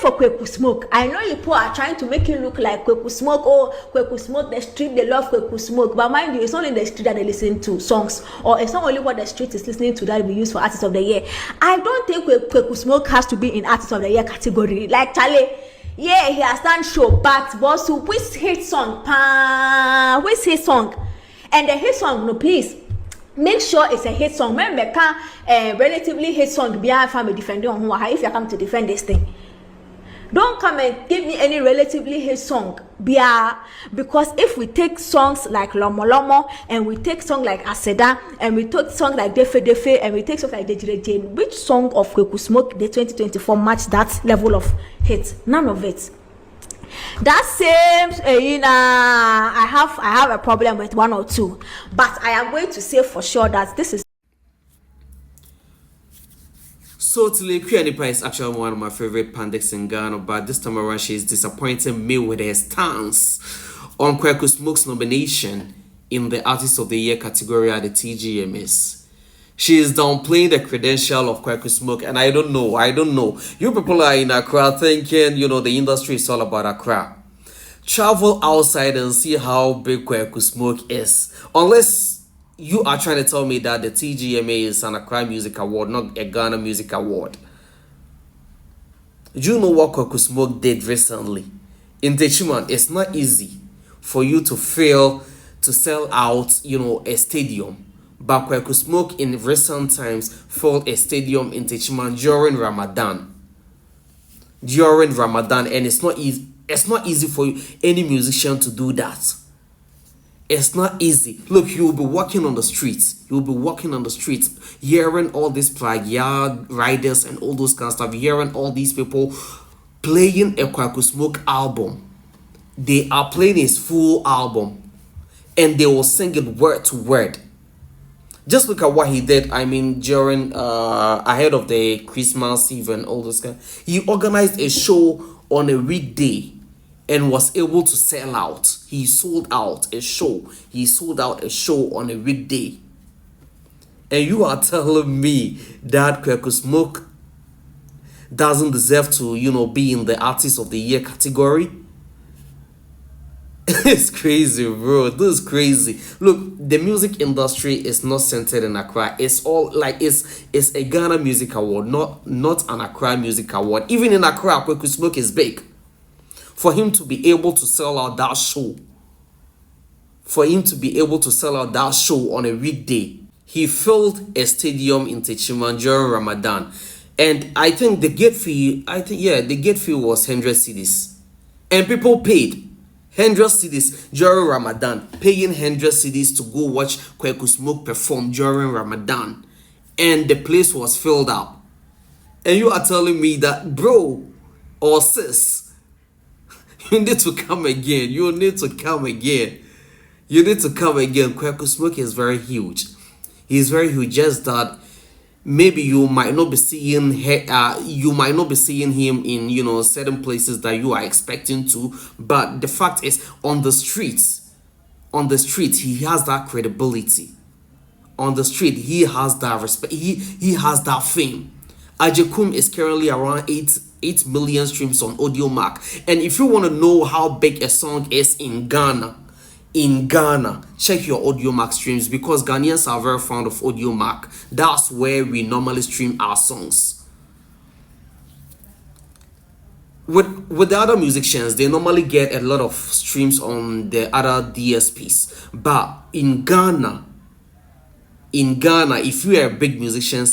for Kwaku Smoke. I know people are trying to make it look like Kwaku Smoke. Oh, Kwaku Smoke, the street, they love Kwaku Smoke. But mind you, it's not in the street that they listen to songs, or it's not only what the street is listening to that we use for Artist of the Year. I don't think Kwaku Smoke has to be in Artist of the Year category. Like Charlie, yeah, he has done show, but boss, which hit song? Which hit song? And the hit song, no, please. Make sure it's a hit song. Remember, relatively hit song. Be our family defending on who if you come to defend this thing. Don't come and give me any relatively hit song, because if we take songs like Lomo Lomo, and we take songs like Aseda, and we take songs like Defe Defe, and we take songs like Dejire Jane, which song of Kwaku Smoke the 2024 match that level of hit? None of it. That same, I have a problem with one or two, but I am going to say for sure that this is. So Queen is actually one of my favorite pandics in Ghana, but this time around she is disappointing me with her stance on Kwaku Smoke's nomination in the Artist of the Year category at the TGMAs. She is downplaying the credential of Kwaku Smoke, and I don't know. You people are in Accra thinking, the industry is all about Accra. Travel outside and see how big Kwaku Smoke is. Unless you are trying to tell me that the TGMA is an Accra Music Award, not a Ghana Music Award. Do you know what Kwaku Smoke did recently? In Techiman, it's not easy for you to fail to sell out, a stadium. But Kwaku Smoke in recent times filled a stadium in Techiman during Ramadan. And it's not easy. It's not easy for any musician to do that. It's not easy. Look, you'll be walking on the streets. Hearing all these plagia riders and all those kind of stuff. Hearing all these people playing a Kwaku Smoke album. They are playing his full album. And they will sing it word to word. Just look at what he did. During ahead of the Christmas Eve and all those kind. He organized a show on a weekday and was able to sell out. He sold out a show. On a weekday. And you are telling me that Kwaku Smoke doesn't deserve to, be in the Artist of the Year category? It's crazy, bro. This is crazy. Look, the music industry is not centered in Accra. It's all like it's a Ghana Music Award, not an Accra Music Award. Even in Accra, Kwaku Smoke is big. For him to be able to sell out that show, on a weekday, he filled a stadium in Techiman during Ramadan. And I think the gate fee was 100 cedis. And people paid 100 cedis during Ramadan, paying 100 cedis to go watch Kwaku Smoke perform during Ramadan. And the place was filled up. And you are telling me that, bro or sis, you need to come again. Kwaku Smoke is very huge. He's very huge. Just that maybe you might not be seeing him in certain places that you are expecting to. But the fact is, on the street, he has that credibility. On the street, he has that respect. He has that fame. Ajekum is currently around 8 million streams on AudioMark. And if you want to know how big a song is in Ghana, check your AudioMark streams, because Ghanaians are very fond of AudioMark. That's where we normally stream our songs. With the other musicians, they normally get a lot of streams on the other DSPs. But in Ghana, if you are a big musician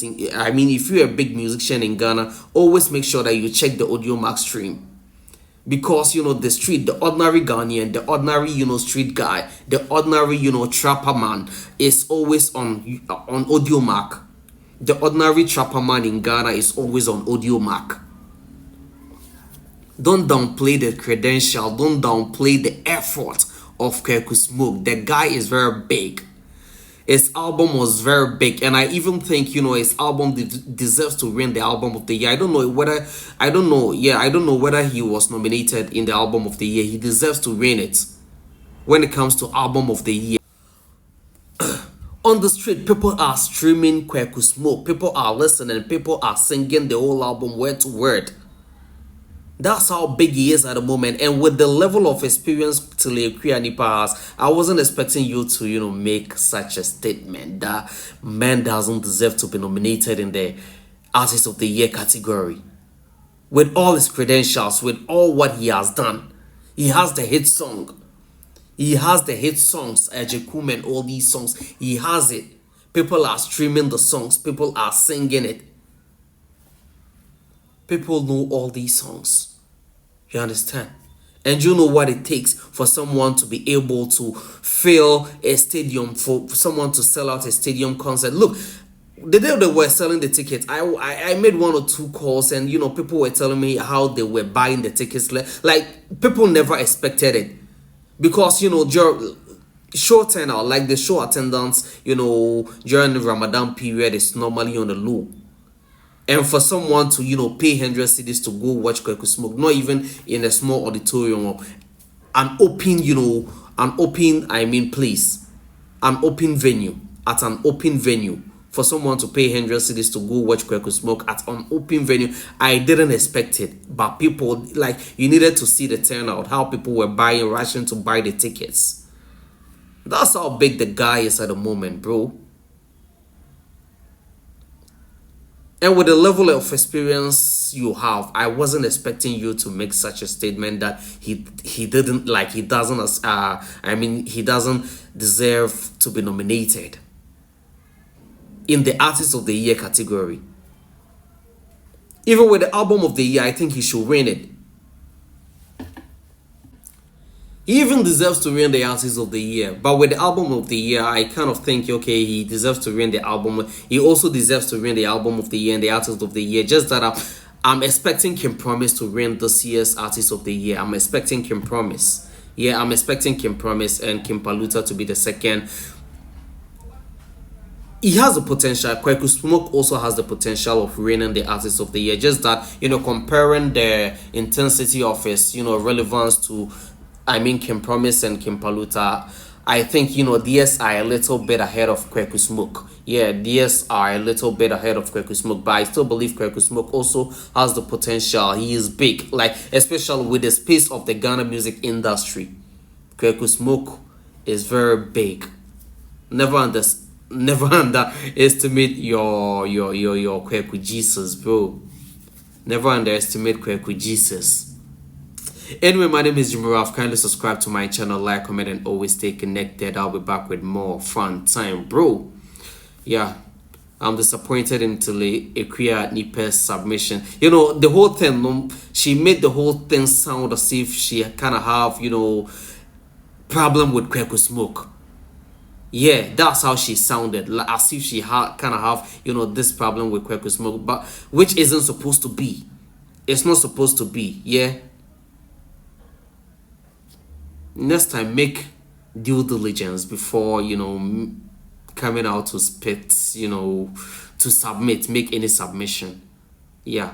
in Ghana, always make sure that you check the AudioMark stream. Because the ordinary Ghanaian, the ordinary street guy, the ordinary trapper man is always on AudioMark. The ordinary trapper man in Ghana is always on AudioMark. Don't downplay the credential, don't downplay the effort of Kwaku Smoke. The guy is very big. His album was very big, and I even think his album deserves to win the album of the year. I don't know whether he was nominated in the album of the year. He deserves to win it when it comes to album of the year. On the street, people are streaming Kwaku Smoke. People are listening. People are singing the whole album word to word. That's how big he is at the moment. And with the level of experience Tile Nipa has, I wasn't expecting you to, make such a statement that man doesn't deserve to be nominated in the Artist of the Year category. With all his credentials, with all what he has done, he has the hit song. He has the hit songs, Ejekum and all these songs. He has it. People are streaming the songs. People are singing it. People know all these songs. You understand? And you know what it takes for someone to be able to fill a stadium, for someone to sell out a stadium concert. Look, the day they were selling the tickets, I made 1 or 2 calls, and people were telling me how they were buying the tickets. Like people never expected it, because show turnout, like the show attendance, during the Ramadan period is normally on the low. And for someone to, pay 100 cedis to go watch Kwaku Smoke, not even in a small auditorium or an open, place, an open venue, at an open venue, for someone to pay 100 cedis to go watch Kwaku Smoke at an open venue, I didn't expect it. But people, like, you needed to see the turnout, how people were rushing to buy the tickets. That's how big the guy is at the moment, bro. And with the level of experience you have, I wasn't expecting you to make such a statement that he doesn't deserve to be nominated in the Artist of the Year category. Even with the Album of the Year, I think he should win it. He even deserves to win the Artist of the Year. But with the Album of the Year, I kind of think, okay, he deserves to win the album. He also deserves to win the Album of the Year and the Artist of the Year. Just that I'm expecting Kim Promise to win this year's Artist of the Year. I'm expecting Kim Promise. Yeah, I'm expecting Kim Promise and Kim Paluta to be the second. He has the potential. Kwaku Smoke also has the potential of winning the Artist of the Year. Just that, comparing the intensity of his, relevance to, Kim Promise and Kim Paluta, I think, theirs are a little bit ahead of Kwaku Smoke. Yeah, theirs are a little bit ahead of Kwaku Smoke, but I still believe Kwaku Smoke also has the potential. He is big, like, especially with the space of the Ghana music industry. Kwaku Smoke is very big. Never underestimate your Kwaku Jesus, bro. Never underestimate Kwaku Jesus. Anyway, my name is Jimmy Ralph. Kindly subscribe to my channel, like, comment, and always stay connected. I'll be back with more fun time, bro. Yeah, I'm disappointed in Tile Nipa's submission. The whole thing, she made the whole thing sound as if she kind of have, problem with Kwaku Smoke. Yeah, that's how she sounded, like, as if she kind of have, this problem with Kwaku Smoke, but which isn't supposed to be. It's not supposed to be, yeah. Next time, make due diligence before, coming out to spit, to submit, make any submission. Yeah.